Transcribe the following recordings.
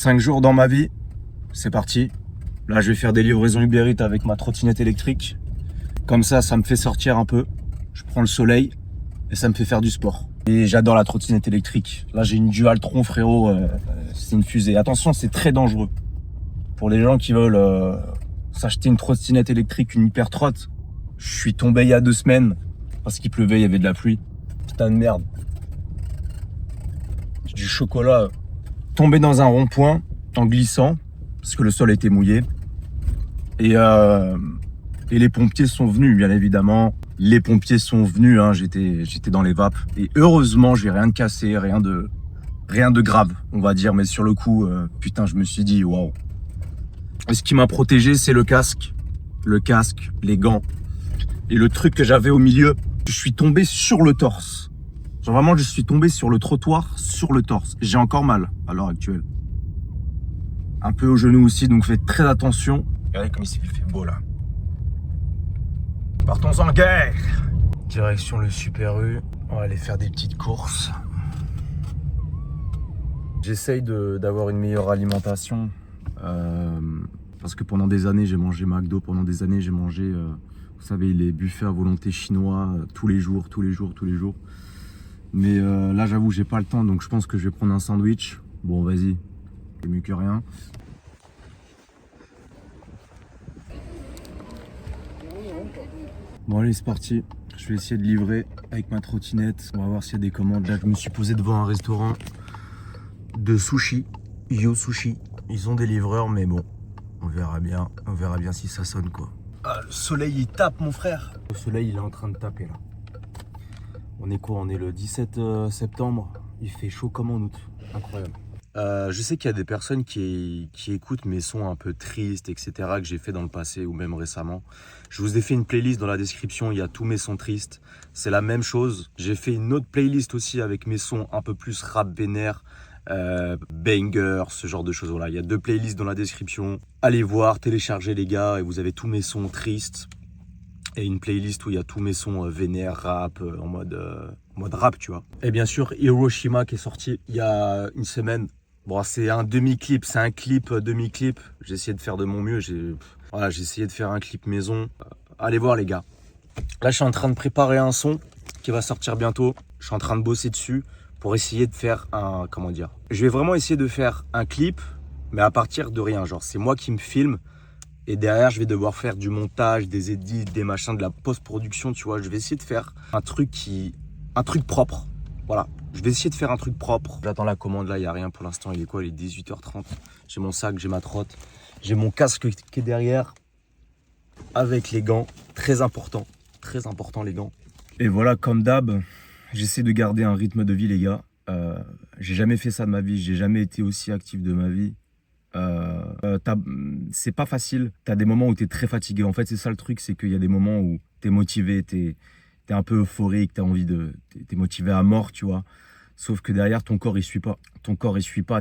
5 jours dans ma vie, c'est parti. Là, je vais faire des livraisons Uber Eats avec ma trottinette électrique. Comme ça me fait sortir un peu. Je prends le soleil et ça me fait faire du sport. Et j'adore la trottinette électrique. Là, j'ai une Dualtron, frérot. C'est une fusée. Attention, c'est très dangereux. Pour les gens qui veulent s'acheter une trottinette électrique, une hyper trotte. Je suis tombé il y a 2 semaines parce qu'il pleuvait, il y avait de la pluie. Putain de merde. Du chocolat. Tombé dans un rond-point en glissant parce que le sol était mouillé. Et les pompiers sont venus, bien évidemment. Les pompiers sont venus, hein, j'étais dans les vapes. Et heureusement, j'ai rien de cassé, rien de grave, on va dire. Mais sur le coup, putain, je me suis dit, waouh. Et ce qui m'a protégé, c'est le casque, les gants. Et le truc que j'avais au milieu, je suis tombé sur le torse. Genre vraiment, je suis tombé sur le trottoir, sur le torse. J'ai encore mal à l'heure actuelle. Un peu au genou aussi, donc faites très attention. Regardez comme il fait beau là. Partons en guerre. Direction le Super U. On va aller faire des petites courses. J'essaye d'avoir une meilleure alimentation. Parce que pendant des années, j'ai mangé McDo. Pendant des années, j'ai mangé, vous savez, les buffets à volonté chinois tous les jours. Mais là, j'avoue, j'ai pas le temps. Donc, je pense que je vais prendre un sandwich. Bon, vas-y. C'est mieux que rien. Bon allez, c'est parti. Je vais essayer de livrer avec ma trottinette. On va voir s'il y a des commandes. Là, je me suis posé devant un restaurant de sushi. Yo Sushi. Ils ont des livreurs, mais bon, on verra bien si ça sonne quoi. Ah, le soleil il tape, mon frère. Le soleil il est en train de taper là. On est quoi? On est le 17 septembre. Il fait chaud comme en août. Incroyable. Je sais qu'il y a des personnes qui écoutent mes sons un peu tristes, etc. que j'ai fait dans le passé ou même récemment. Je vous ai fait une playlist dans la description, il y a tous mes sons tristes. C'est la même chose. J'ai fait une autre playlist aussi avec mes sons un peu plus rap vénère, banger, ce genre de choses. Voilà, il y a 2 playlists dans la description. Allez voir, téléchargez les gars et vous avez tous mes sons tristes. Et une playlist où il y a tous mes sons vénère, rap, en mode rap, tu vois. Et bien sûr, Hiroshima qui est sorti il y a une semaine. Bon, c'est un demi-clip, c'est un clip demi-clip. J'ai essayé de faire de mon mieux. J'ai essayé de faire un clip maison. Allez voir les gars. Là, je suis en train de préparer un son qui va sortir bientôt. Je suis en train de bosser dessus pour essayer de faire un... Comment dire? Je vais vraiment essayer de faire un clip, mais à partir de rien. Genre, c'est moi qui me filme. Et derrière, je vais devoir faire du montage, des edits, des machins, de la post-production, tu vois. Je vais essayer de faire un truc propre. Voilà. Je vais essayer de faire un truc propre. J'attends la commande là, il n'y a rien pour l'instant. Il est quoi? Il est 18h30. J'ai mon sac, j'ai ma trotte. J'ai mon casque qui est derrière. Avec les gants. Très important les gants. Et voilà, comme d'hab, j'essaie de garder un rythme de vie, les gars. J'ai jamais fait ça de ma vie. J'ai jamais été aussi actif de ma vie. C'est pas facile. T'as des moments où t'es très fatigué. En fait, c'est ça le truc, c'est qu'il y a des moments où t'es motivé, t'es un peu euphorique, t'es motivé à mort, tu vois. Sauf que derrière, ton corps, il suit pas.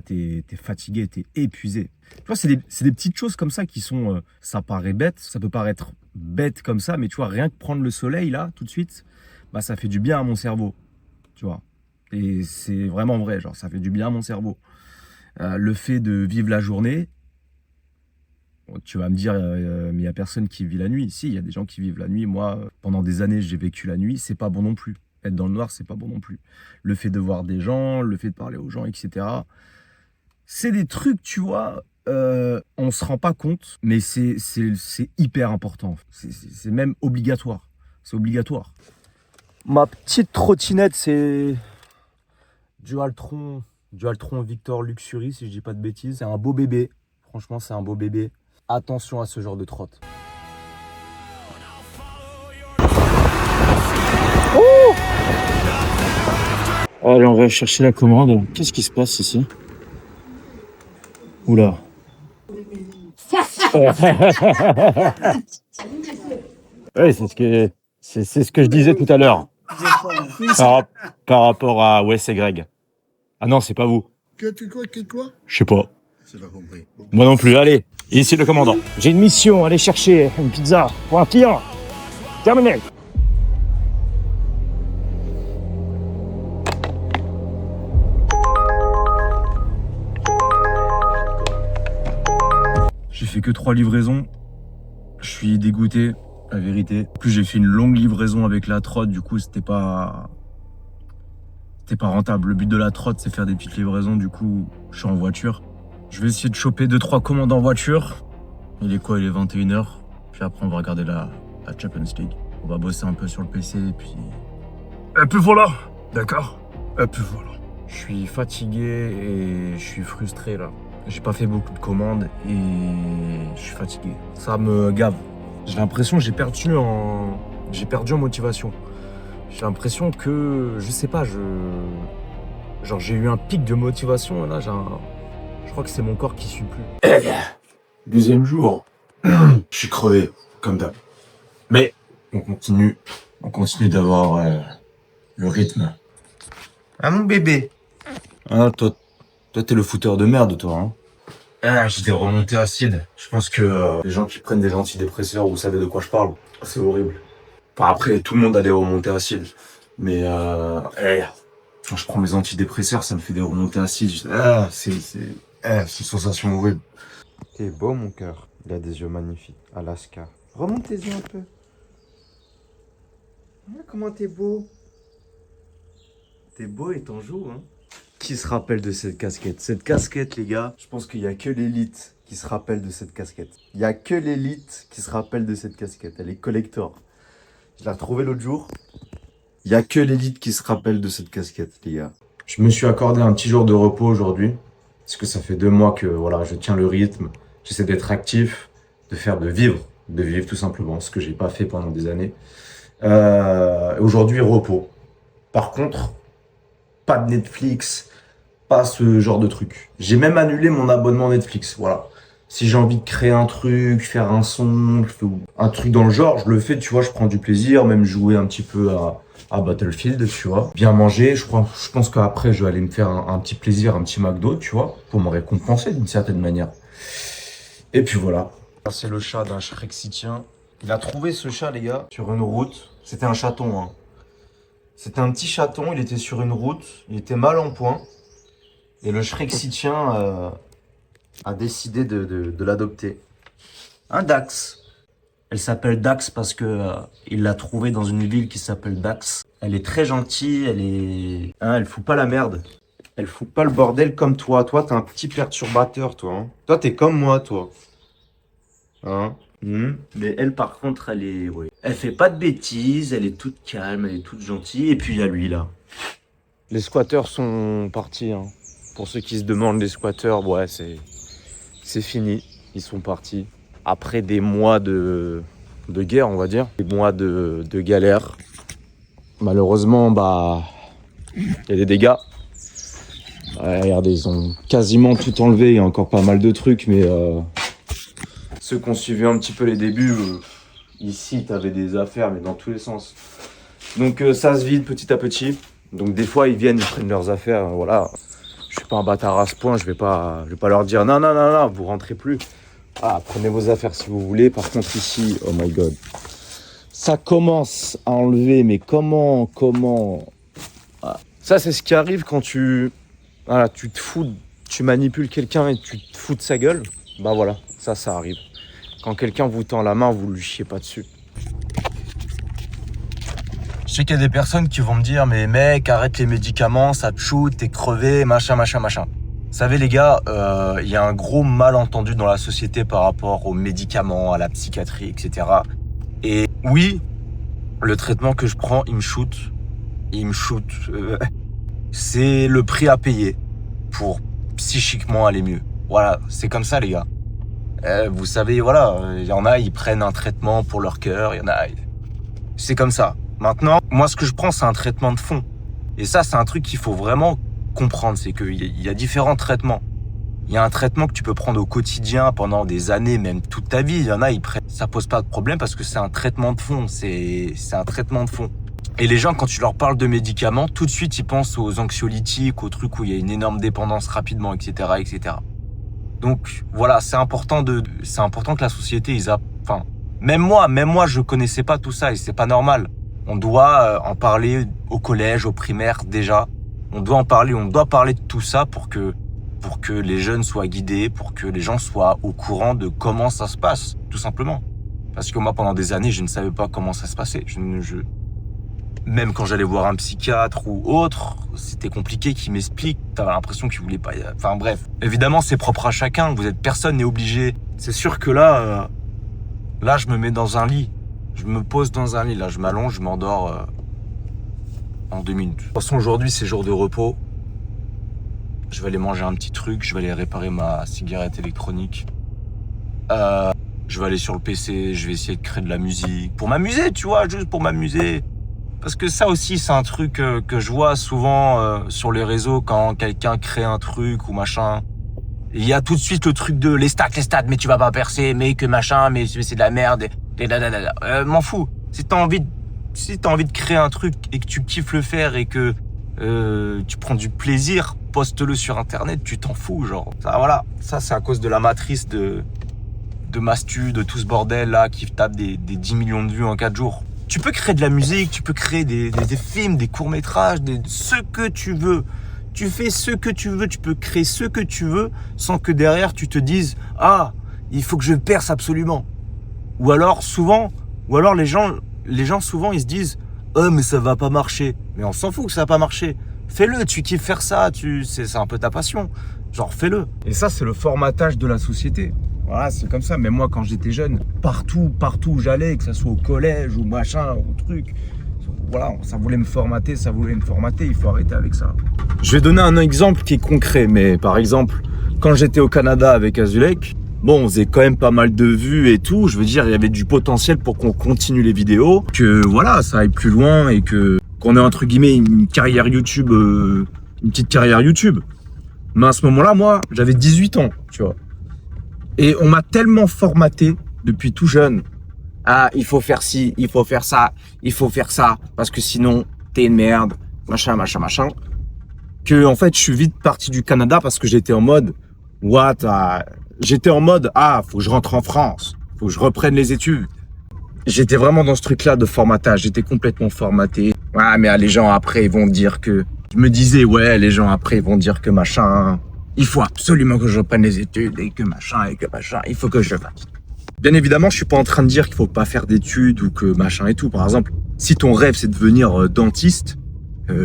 T'es fatigué, t'es épuisé. Tu vois, c'est des petites choses comme ça qui sont... ça paraît bête, ça peut paraître bête comme ça, mais tu vois, rien que prendre le soleil, là, tout de suite, bah, ça fait du bien à mon cerveau, tu vois. Et c'est vraiment vrai, genre, ça fait du bien à mon cerveau. Le fait de vivre la journée, tu vas me dire, mais il n'y a personne qui vit la nuit. Si, il y a des gens qui vivent la nuit. Moi, pendant des années, j'ai vécu la nuit. C'est pas bon non plus. Être dans le noir, c'est pas bon non plus. Le fait de voir des gens, le fait de parler aux gens, etc. C'est des trucs, tu vois, on se rend pas compte, mais c'est hyper important. C'est même obligatoire. C'est obligatoire. Ma petite trottinette, c'est Dualtron Victor Luxury, si je dis pas de bêtises. C'est un beau bébé. Franchement, c'est un beau bébé. Attention à ce genre de trotte. Oh, allez, on va chercher la commande. Qu'est-ce qui se passe ici? Oula. Oui, c'est ce que je disais tout à l'heure. Par rapport à... Ouais, c'est Greg. Ah non, c'est pas vous. Quoi? Je sais pas. C'est pas compris. Moi non plus, allez. Ici le commandant. J'ai une mission, aller chercher une pizza pour un client. Terminé. fait que 3 livraisons. Je suis dégoûté, la vérité. En plus, j'ai fait une longue livraison avec la trotte, du coup, c'était pas rentable. Le but de la trotte, c'est faire des petites livraisons, du coup, je suis en voiture. Je vais essayer de choper 2-3 commandes en voiture. Il est quoi? Il est 21h. Puis après, on va regarder la Champions League. On va bosser un peu sur le PC, et puis voilà, d'accord? Et puis voilà. Je suis fatigué et je suis frustré, là. J'ai pas fait beaucoup de commandes et je suis fatigué. Ça me gave. J'ai l'impression que j'ai perdu en motivation. J'ai l'impression que, je sais pas, genre j'ai eu un pic de motivation et là je crois que c'est mon corps qui suit plus. Deuxième jour, je suis crevé, comme d'hab. Mais on continue d'avoir le rythme. Ah mon bébé. Ah toi t'es le fouteur de merde toi hein. Ah, j'ai des remontées acides. Je pense que les gens qui prennent des antidépresseurs, vous savez de quoi je parle. C'est horrible. Enfin, après, tout le monde a des remontées acides. Mais quand je prends mes antidépresseurs, ça me fait des remontées acides. C'est une sensation horrible. T'es beau mon cœur. Il a des yeux magnifiques. Alaska. Remonte tes yeux un peu. Ah, comment t'es beau. T'es beau et t'en joues hein. Qui se rappelle de cette casquette? Cette casquette, les gars, je pense qu'il n'y a que l'élite qui se rappelle de cette casquette. Il n'y a que l'élite qui se rappelle de cette casquette. Elle est collector. Je l'ai retrouvée l'autre jour. Il n'y a que l'élite qui se rappelle de cette casquette, les gars. Je me suis accordé un petit jour de repos aujourd'hui. Parce que ça fait 2 mois que voilà, je tiens le rythme. J'essaie d'être actif, de vivre tout simplement. Ce que j'ai pas fait pendant des années. Aujourd'hui, repos. Par contre, pas de Netflix, pas ce genre de truc. J'ai même annulé mon abonnement Netflix, voilà. Si j'ai envie de créer un truc, faire un son, un truc dans le genre, je le fais, tu vois, je prends du plaisir, même jouer un petit peu à Battlefield, tu vois. Bien manger, je pense qu'après, je vais aller me faire un petit plaisir, un petit McDo, tu vois, pour me récompenser d'une certaine manière. Et puis voilà. C'est le chat d'un Shrexitien. Il a trouvé ce chat, les gars, sur une route. C'était un chaton, hein. C'était un petit chaton, il était sur une route, il était mal en point. Et le Shrexitien a décidé de l'adopter. Un Dax. Elle s'appelle Dax parce que il l'a trouvée dans une ville qui s'appelle Dax. Elle est très gentille, elle fout pas la merde. Elle fout pas le bordel comme toi. Toi, t'es un petit perturbateur, toi. Hein. Toi, t'es comme moi, toi. Hein? Mais elle, par contre, elle fait pas de bêtises, elle est toute calme, elle est toute gentille. Et puis, il y a lui, là. Les squatteurs sont partis. Hein. Pour ceux qui se demandent, les squatteurs, ouais, c'est fini. Ils sont partis. Après des mois de guerre, on va dire. Des mois de galère. Malheureusement, il y a des dégâts. Ouais, regardez, ils ont quasiment tout enlevé. Il y a encore pas mal de trucs, mais... Ceux qui ont suivi un petit peu les débuts, ici, t'avais des affaires, mais dans tous les sens. Donc ça se vide petit à petit. Donc des fois, ils viennent, ils prennent leurs affaires, voilà. Je suis pas un bâtard à ce point, je vais pas leur dire non, vous rentrez plus. Ah, prenez vos affaires si vous voulez. Par contre, ici, oh my god. Ça commence à enlever, mais comment ah. Ça, c'est ce qui arrive quand tu manipules quelqu'un et tu te fous de sa gueule. Bah voilà, ça arrive. Quand quelqu'un vous tend la main, vous lui chiez pas dessus. Je sais qu'il y a des personnes qui vont me dire « Mais mec, arrête les médicaments, ça te shoot, t'es crevé, machin. » Vous savez les gars, il y a un gros malentendu dans la société par rapport aux médicaments, à la psychiatrie, etc. Et oui, le traitement que je prends, il me shoot. C'est le prix à payer pour psychiquement aller mieux. Voilà, c'est comme ça les gars. Vous savez, voilà, il y en a, ils prennent un traitement pour leur cœur, il y en a... C'est comme ça. Maintenant, moi, ce que je prends, c'est un traitement de fond. Et ça, c'est un truc qu'il faut vraiment comprendre, c'est qu'il y a différents traitements. Il y a un traitement que tu peux prendre au quotidien pendant des années, même toute ta vie. Il y en a, ils prennent... Ça pose pas de problème parce que c'est un traitement de fond. C'est un traitement de fond. Et les gens, quand tu leur parles de médicaments, tout de suite, ils pensent aux anxiolytiques, aux trucs où il y a une énorme dépendance rapidement, etc., etc. Donc voilà, c'est important que la société, même moi, je connaissais pas tout ça et c'est pas normal. On doit en parler au collège, au primaire déjà. On doit parler de tout ça pour que pour que les jeunes soient guidés, pour que les gens soient au courant de comment ça se passe, tout simplement. Parce que moi, pendant des années, je ne savais pas comment ça se passait. Même quand j'allais voir un psychiatre ou autre, c'était compliqué qu'il m'explique. T'avais l'impression qu'il voulait pas... Enfin bref. Évidemment, c'est propre à chacun. Personne n'est obligé. C'est sûr que là, je me mets dans un lit. Je me pose dans un lit. Là, je m'allonge, je m'endors en 2 minutes. De toute façon, aujourd'hui, c'est jour de repos. Je vais aller manger un petit truc. Je vais aller réparer ma cigarette électronique. Je vais aller sur le PC. Je vais essayer de créer de la musique. Pour m'amuser, tu vois, juste pour m'amuser. Parce que ça aussi, c'est un truc que je vois souvent sur les réseaux quand quelqu'un crée un truc ou machin. Il y a tout de suite le truc de les stats, mais tu vas pas percer, mais que machin, mais c'est de la merde. M'en fous. Si t'as envie de créer un truc et que tu kiffes le faire et que tu prends du plaisir, poste-le sur Internet, tu t'en fous, genre. Ça, voilà. Ça, c'est à cause de la matrice de Mastu, de tout ce bordel là qui tape des 10 millions de vues en 4 jours. Tu peux créer de la musique, tu peux créer des films, des courts-métrages, ce que tu veux. Tu fais ce que tu veux, tu peux créer ce que tu veux sans que derrière tu te dises « Ah, il faut que je perce absolument ». Ou alors les gens souvent ils se disent « Oh mais ça va pas marcher ». Mais on s'en fout que ça va pas marcher. Fais-le, tu kiffes faire ça, c'est un peu ta passion. Genre fais-le. Et ça c'est le formatage de la société. Voilà, c'est comme ça. Mais moi, quand j'étais jeune, partout où j'allais, que ce soit au collège ou machin, ou truc, voilà, ça voulait me formater. Il faut arrêter avec ça. Je vais donner un exemple qui est concret. Mais par exemple, quand j'étais au Canada avec Azulek, bon, on faisait quand même pas mal de vues et tout. Je veux dire, il y avait du potentiel pour qu'on continue les vidéos, que voilà, ça aille plus loin et qu'on ait entre guillemets une carrière YouTube, une petite carrière YouTube. Mais à ce moment-là, moi, j'avais 18 ans, tu vois. Et on m'a tellement formaté depuis tout jeune. Ah, il faut faire ci, il faut faire ça, parce que sinon, t'es une merde, machin. Que, en fait, je suis vite parti du Canada parce que j'étais en mode, faut que je rentre en France, faut que je reprenne les études. J'étais vraiment dans ce truc-là de formatage, j'étais complètement formaté. Ouais, mais les gens après, ils vont dire que... Je me disais, ouais, les gens après, ils vont dire que machin... Il faut absolument que je reprenne les études et que machin, il faut que je fasse. Bien évidemment, je suis pas en train de dire qu'il faut pas faire d'études ou que machin et tout. Par exemple, si ton rêve c'est de devenir dentiste,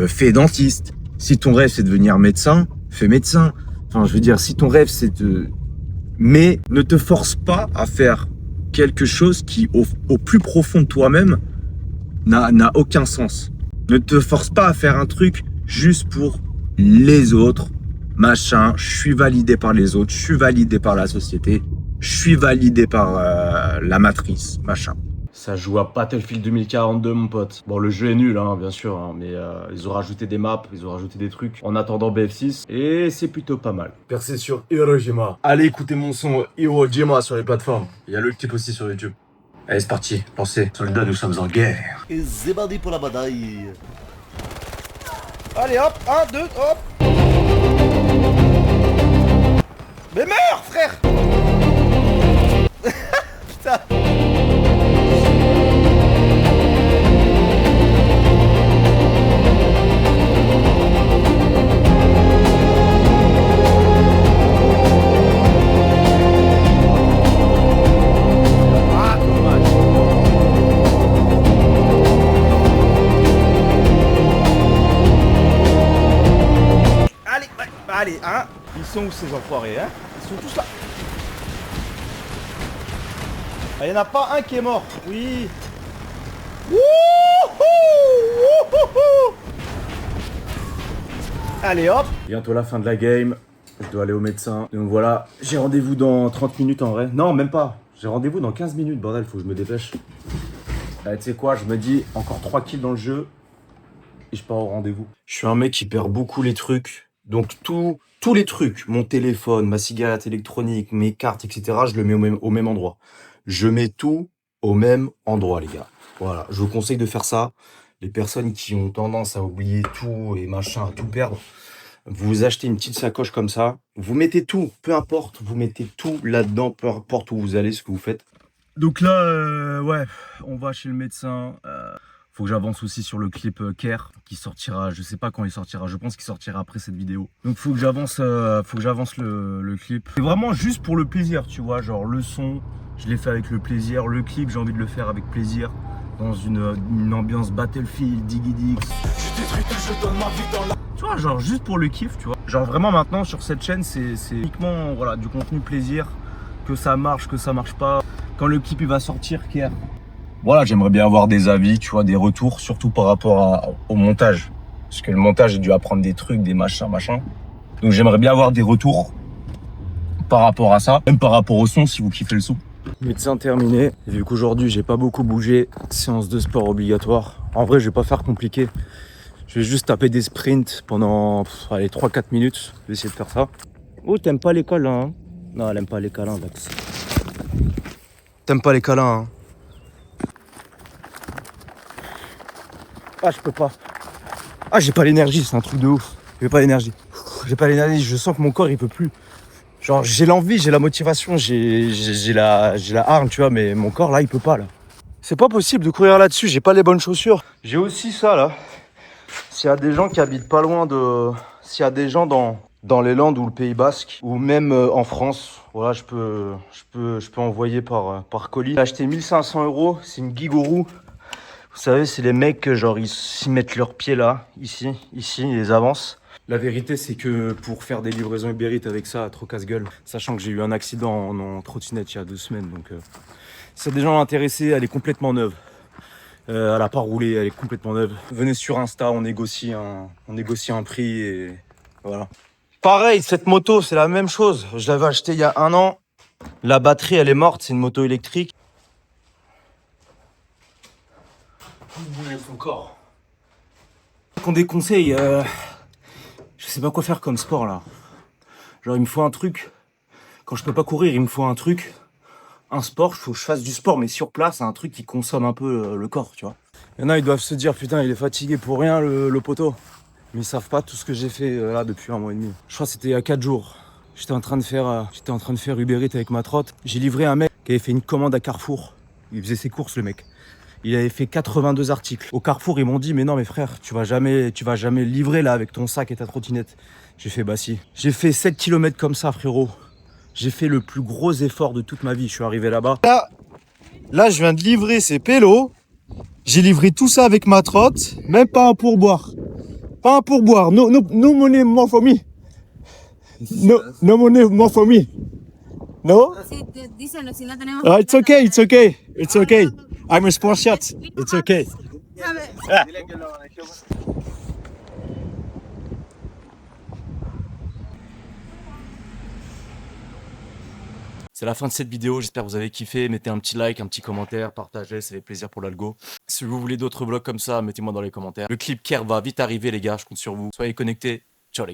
fais dentiste. Si ton rêve c'est de devenir médecin, fais médecin. Enfin, je veux dire, si ton rêve c'est de... Mais ne te force pas à faire quelque chose qui, au plus profond de toi-même, n'a aucun sens. Ne te force pas à faire un truc juste pour les autres. Machin, je suis validé par les autres, je suis validé par la société, je suis validé par la matrice, machin. Ça joue à Battlefield 2042, mon pote. Bon, le jeu est nul, hein, bien sûr, hein, mais ils ont rajouté des maps, ils ont rajouté des trucs en attendant BF6, et c'est plutôt pas mal. Percé sur Hirojima. Allez écoutez mon son Hirojima sur les plateformes. Il y a le clip aussi sur YouTube. Allez, c'est parti, lancez. Soldats, nous sommes en guerre. Et zébadi pour la bataille. Allez hop, 1, 2, hop. Mais meurs, frère. Putain. Ah, dommage. Allez, allez, hein. Ils sont où ces enfoirés, hein? Ils sont tous là. Ah, il n'y en a pas un qui est mort. Oui. Wouhou, wouhou. Allez hop. Bientôt la fin de la game. Je dois aller au médecin. Donc voilà, j'ai rendez-vous dans 30 minutes en vrai. Non, même pas. J'ai rendez-vous dans 15 minutes, bordel, faut que je me dépêche. Tu sais quoi, je me dis encore 3 kills dans le jeu et je pars au rendez-vous. Je suis un mec qui perd beaucoup les trucs. Donc tous les trucs, mon téléphone, ma cigarette électronique, mes cartes, etc., je le mets au même endroit. Je mets tout au même endroit, les gars. Voilà, je vous conseille de faire ça. Les personnes qui ont tendance à oublier tout et machin, à tout perdre, vous achetez une petite sacoche comme ça, vous mettez tout, peu importe, vous mettez tout là-dedans, peu importe où vous allez, ce que vous faites. Donc là, ouais, on va chez le médecin. Faut que j'avance aussi sur le clip Care qui sortira, je sais pas quand il sortira, je pense qu'il sortira après cette vidéo. Donc faut que j'avance le clip. C'est vraiment juste pour le plaisir, tu vois, genre le son, je l'ai fait avec le plaisir, le clip, j'ai envie de le faire avec plaisir. Dans une ambiance Battlefield, Diggy Dix. Tu vois, genre juste pour le kiff, tu vois. Genre vraiment maintenant sur cette chaîne, c'est uniquement voilà, du contenu plaisir, que ça marche pas. Quand le clip il va sortir, Care. Voilà, j'aimerais bien avoir des avis, tu vois, des retours, surtout par rapport au montage. Parce que le montage, j'ai dû apprendre des trucs, des machins. Donc j'aimerais bien avoir des retours par rapport à ça, même par rapport au son, si vous kiffez le son. Médecin terminé. Vu qu'aujourd'hui, j'ai pas beaucoup bougé, séance de sport obligatoire. En vrai, je vais pas faire compliqué. Je vais juste taper des sprints pendant 3-4 minutes. Je vais essayer de faire ça. Oh, t'aimes pas les câlins, hein? Non, elle aime pas les câlins, Dax. T'aimes pas les câlins, hein? Ah, je peux pas. Ah, j'ai pas l'énergie, c'est un truc de ouf. J'ai pas l'énergie. J'ai pas l'énergie, je sens que mon corps, il peut plus. Genre, j'ai l'envie, j'ai la motivation, j'ai la hargne, tu vois, mais mon corps, là, il peut pas, là. C'est pas possible de courir là-dessus, j'ai pas les bonnes chaussures. J'ai aussi ça, là. S'il y a des gens qui habitent pas loin de... S'il y a des gens dans les Landes ou le Pays Basque, ou même en France, voilà, je peux envoyer par colis. J'ai acheté 1500 €, c'est une Gigoro. Vous savez, c'est les mecs, genre, ils s'y mettent leurs pieds là, ici, ils les avancent. La vérité, c'est que pour faire des livraisons Uber Eats avec ça, trop casse-gueule. Sachant que j'ai eu un accident en trottinette il y a 2 semaines, donc si des gens intéressés, elle est complètement neuve. Elle n'a pas roulé, elle est complètement neuve. Venez sur Insta, on négocie un prix et voilà. Pareil, cette moto, c'est la même chose. Je l'avais achetée il y a 1 an. La batterie, elle est morte, c'est une moto électrique. Son corps. Qu'on déconseille, je sais pas quoi faire comme sport là. Genre il me faut un truc. Quand je peux pas courir, il me faut un truc. Un sport, il faut que je fasse du sport, mais sur place, un truc qui consomme un peu le corps, tu vois. Il y en a, ils doivent se dire, putain, il est fatigué pour rien, le poteau. Mais ils savent pas tout ce que j'ai fait là depuis 1 mois et demi. Je crois que c'était il y a 4 jours. J'étais en train de faire Uber Eats avec ma trotte. J'ai livré un mec qui avait fait une commande à Carrefour. Il faisait ses courses, le mec. Il avait fait 82 articles. Au Carrefour, ils m'ont dit, mais non, mes frères, tu vas jamais livrer là avec ton sac et ta trottinette. J'ai fait, bah si. J'ai fait 7 km comme ça, frérot. J'ai fait le plus gros effort de toute ma vie. Je suis arrivé là-bas. Là, je viens de livrer ces pélos. J'ai livré tout ça avec ma trotte. Même pas un pourboire. Pas un pourboire. No money more for me. No money more for me. No? It's okay, it's okay. It's okay. I'm a sports yacht. It's okay. C'est la fin de cette vidéo, j'espère que vous avez kiffé. Mettez un petit like, un petit commentaire, partagez, ça fait plaisir pour l'algo. Si vous voulez d'autres vlogs comme ça, mettez-moi dans les commentaires. Le clip Care va vite arriver les gars, je compte sur vous. Soyez connectés, ciao les gars.